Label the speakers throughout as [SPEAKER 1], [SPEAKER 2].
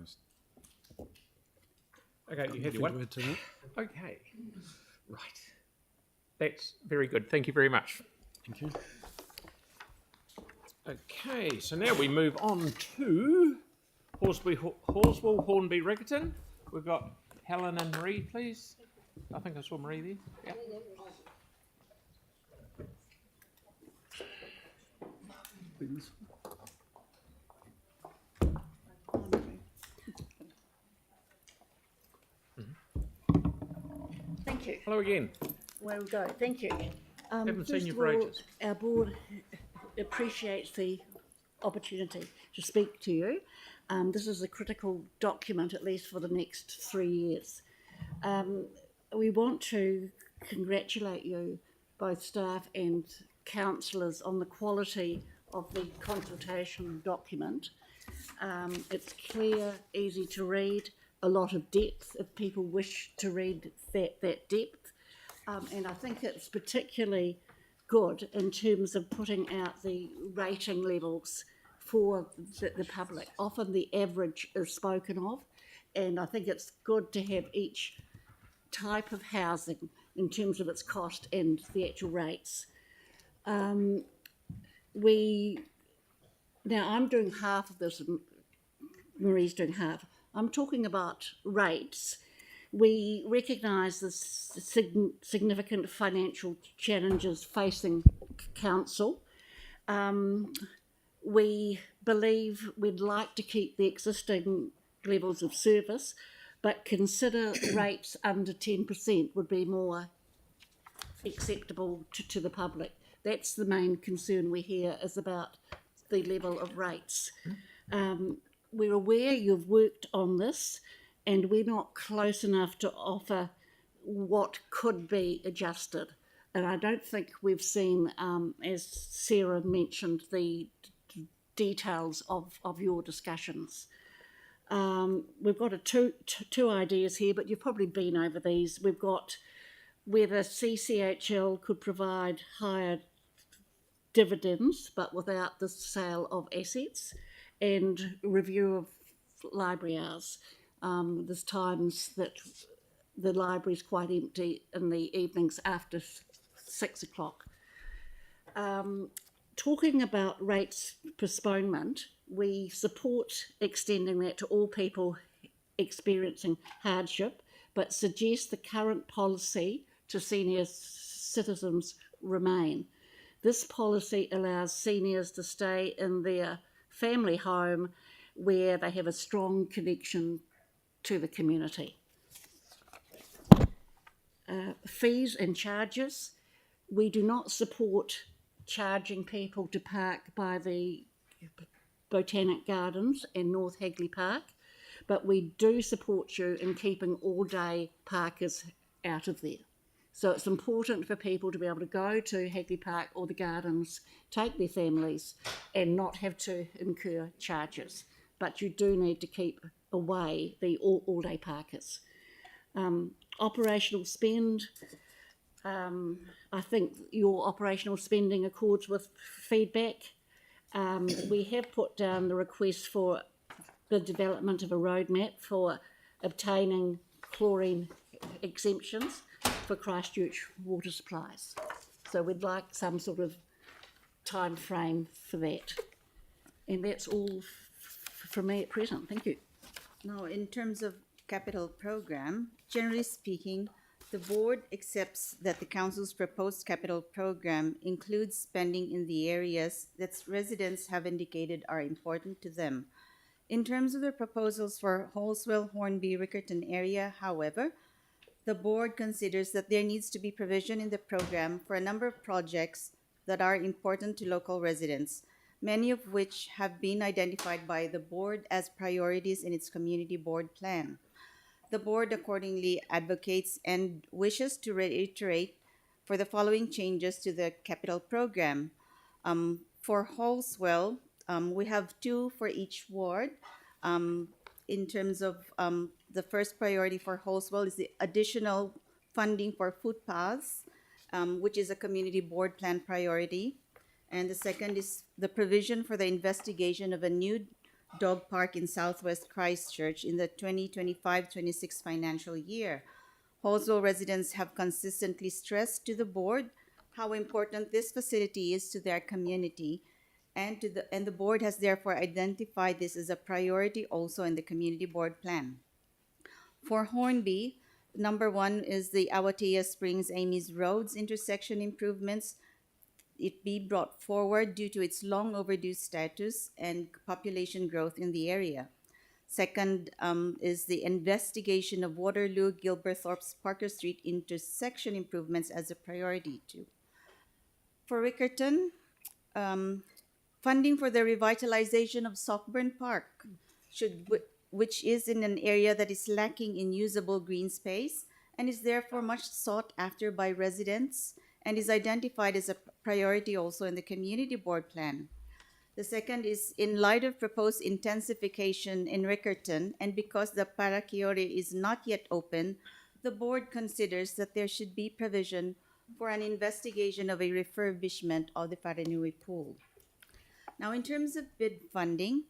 [SPEAKER 1] proposed.
[SPEAKER 2] Okay, you have your
[SPEAKER 3] Nothing to
[SPEAKER 2] one.
[SPEAKER 3] add to that.
[SPEAKER 2] Okay, right. That's very good. Thank you very much.
[SPEAKER 3] Thank you.
[SPEAKER 2] Okay, so now we move on to Halswell, Hornby, Riccarton. We've got Helen and Marie, please. I think I saw Marie there. Yeah.
[SPEAKER 4] Thank you.
[SPEAKER 2] Hello again.
[SPEAKER 4] Where we go. Thank you.
[SPEAKER 2] Haven't seen
[SPEAKER 4] First
[SPEAKER 2] you
[SPEAKER 4] of
[SPEAKER 2] for
[SPEAKER 4] all,
[SPEAKER 2] ages.
[SPEAKER 4] our board appreciates the opportunity to speak to you. This is a critical document, at least for the next 3 years. We want to congratulate you, both staff and councillors, on the quality of the consultation document. It's clear, easy to read, a lot of depth if people wish to read that depth. And I think it's particularly good in terms of putting out the rating levels for the public. Often the average is spoken of, and I think it's good to have each type of housing in terms of its cost and the actual rates. Now I'm doing half of this, Marie's doing half. I'm talking about rates. We recognise the significant financial challenges facing council. We believe we'd like to keep the existing levels of service, but consider rates under 10% would be more acceptable to the public. That's the main concern we hear, is about the level of rates. We're aware you've worked on this, and we're not close enough to offer what could be adjusted. And I don't think we've seen, as Sarah mentioned, the details of your discussions. We've got two ideas here, but you've probably been over these. We've got whether CCHL could provide higher dividends, but without the sale of assets, and review of library hours. There's times that the library's quite empty in the evenings after 6 o'clock. Talking about rates postponement, we support extending that to all people experiencing hardship, but suggest the current policy to senior citizens remain. This policy allows seniors to stay in their family home where they have a strong connection to the community. Fees and charges. We do not support charging people to park by the Botanic Gardens and North Hagley Park, but we do support you in keeping all-day parkers out of there. So it's important for people to be able to go to Hagley Park or the gardens, take their families, and not have to incur charges. But you do need to keep away the all-day parkers. Operational spend. I think your operational spending accords with feedback. We have put down the request for the development of a roadmap for obtaining chlorine exemptions for Christchurch water supplies. So we'd like some sort of time frame for that. And that's all from me at present. Thank you.
[SPEAKER 5] Now, in terms of capital program, generally speaking, the board accepts that the council's proposed capital program includes spending in the areas that residents have indicated are important to them. In terms of the proposals for Halswell, Hornby, Riccarton area, however, the board considers that there needs to be provision in the program for a number of projects that are important to local residents, many of which have been identified by the board as priorities in its community board plan. The board accordingly advocates and wishes to reiterate for the following changes to the capital program. For Halswell, we have 2 for each ward. In terms of the first priority for Halswell is the additional funding for footpaths, which is a community board plan priority. And the second is the provision for the investigation of a new dog park in southwest Christchurch in the 2025-26 financial year. Halswell residents have consistently stressed to the board how important this facility is to their community, and the board has therefore identified this as a priority also in the community board plan. For Hornby, number one is the Awatea Springs Amy's Roads intersection improvements. It be brought forward due to its long overdue status and population growth in the area. Second is the investigation of Waterloo Gilberthorpe's Parker Street intersection improvements as a priority too. For Riccarton, funding for the revitalization of Sockburn Park which is in an area that is lacking in usable green space and is therefore much sought after by residents and is identified as a priority also in the community board plan. The second is in light of proposed intensification in Riccarton, and because the Parakiore is not yet open, the board considers that there should be provision for an investigation of a refurbishment of the Wharenui pool. Now, in terms of bid funding,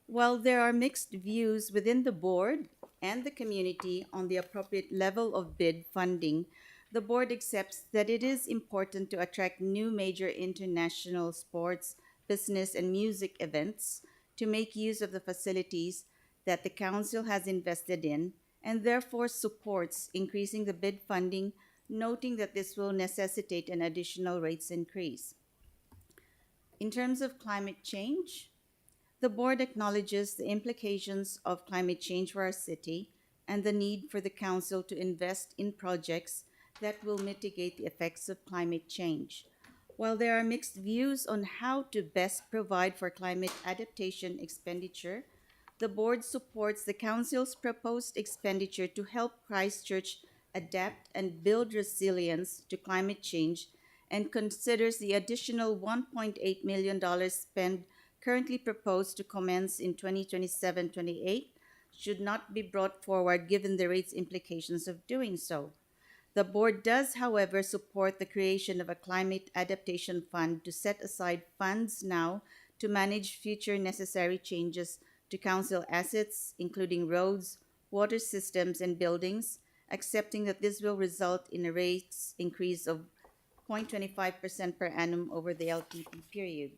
[SPEAKER 5] while there are mixed views within the board and the community on the appropriate level of bid funding, the board accepts that it is important to attract new major international sports, business, and music events to make use of the facilities that the council has invested in, and therefore supports increasing the bid funding, noting that this will necessitate an additional rates increase. In terms of climate change, the board acknowledges the implications of climate change for our city and the need for the council to invest in projects that will mitigate the effects of climate change. While there are mixed views on how to best provide for climate adaptation expenditure, the board supports the council's proposed expenditure to help Christchurch adapt and build resilience to climate change, and considers the additional $1.8 million spend currently proposed to commence in 2027-28 should not be brought forward given the rates implications of doing so. The board does, however, support the creation of a climate adaptation fund to set aside funds now to manage future necessary changes to council assets, including roads, water systems, and buildings, accepting that this will result in a rates increase of 0.25% per annum over the LTP period.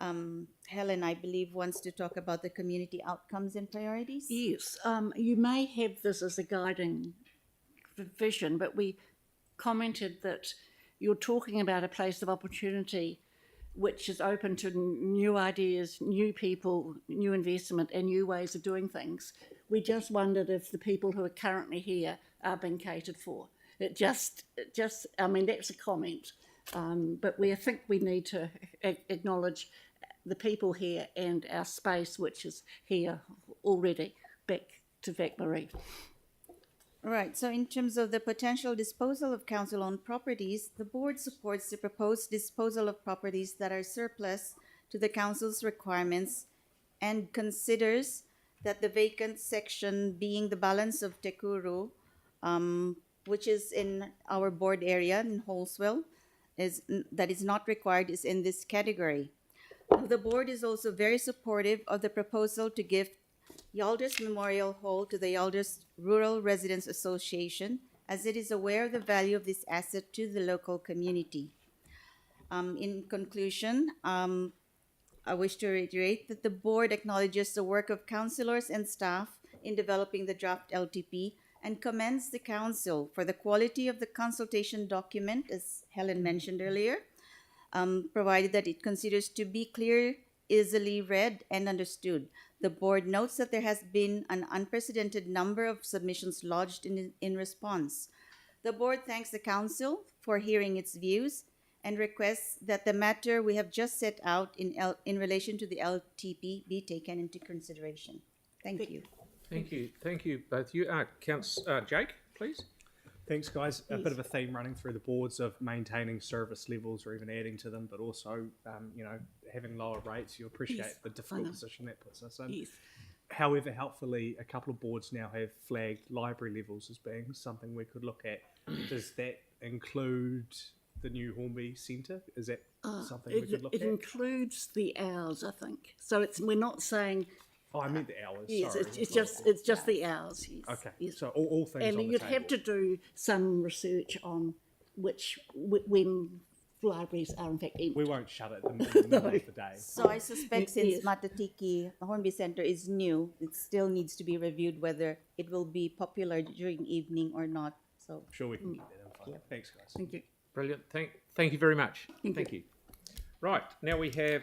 [SPEAKER 5] Helen, I believe, wants to talk about the community outcomes and priorities.
[SPEAKER 4] Yes, you may have this as a guiding vision, but we commented that you're talking about a place of opportunity which is open to new ideas, new people, new investment, and new ways of doing things. We just wondered if the people who are currently here are being catered for. I mean, that's a comment, but I think we need to acknowledge the people here and our space, which is here already. Back to Marie.
[SPEAKER 5] Right, so in terms of the potential disposal of council-owned properties, the board supports the proposed disposal of properties that are surplus to the council's requirements and considers that the vacant section being the balance of Tekuru, which is in our board area in Halswell, that is not required, is in this category. The board is also very supportive of the proposal to give Yalders Memorial Hall to the Yalders Rural Residents Association, as it is aware of the value of this asset to the local community. In conclusion, I wish to reiterate that the board acknowledges the work of councillors and staff in developing the draft LTP and commends the council for the quality of the consultation document, as Helen mentioned earlier, provided that it considers to be clear, easily read, and understood. The board notes that there has been an unprecedented number of submissions lodged in response. The board thanks the council for hearing its views and requests that the matter we have just set out in relation to the LTP be taken into consideration. Thank you.
[SPEAKER 2] Thank you both of you. Jake, please.
[SPEAKER 1] Thanks, guys. A bit of a theme running through the boards of maintaining service levels or even adding to them, but also, having lower rates. You appreciate the difficult position that puts us in. Yes. However, helpfully, a couple of boards now have flagged library levels as being something we could look at. Does that include the new Hornby Centre? Is that something we could look
[SPEAKER 4] It
[SPEAKER 1] at?
[SPEAKER 4] includes the hours, I think. So we're not saying,
[SPEAKER 1] Oh, I meant the hours.
[SPEAKER 4] yes,
[SPEAKER 1] sorry.
[SPEAKER 4] it's just the hours, yes.
[SPEAKER 1] Okay,
[SPEAKER 4] Yes.
[SPEAKER 1] so all things
[SPEAKER 4] And
[SPEAKER 1] on the
[SPEAKER 4] you'd
[SPEAKER 1] table.
[SPEAKER 4] have to do some research on when libraries are in fact empty.
[SPEAKER 1] We won't shut it in the middle of the day.
[SPEAKER 5] So I suspect since
[SPEAKER 4] Yes.
[SPEAKER 5] Matatiki Hornby Centre is new, it still needs to be reviewed whether it will be popular during evening or not. So
[SPEAKER 1] I'm sure we can get that info. Thanks, guys.
[SPEAKER 4] Thank you.
[SPEAKER 2] Brilliant. Thank you very much.
[SPEAKER 4] Thank you.
[SPEAKER 2] you. Right, now we have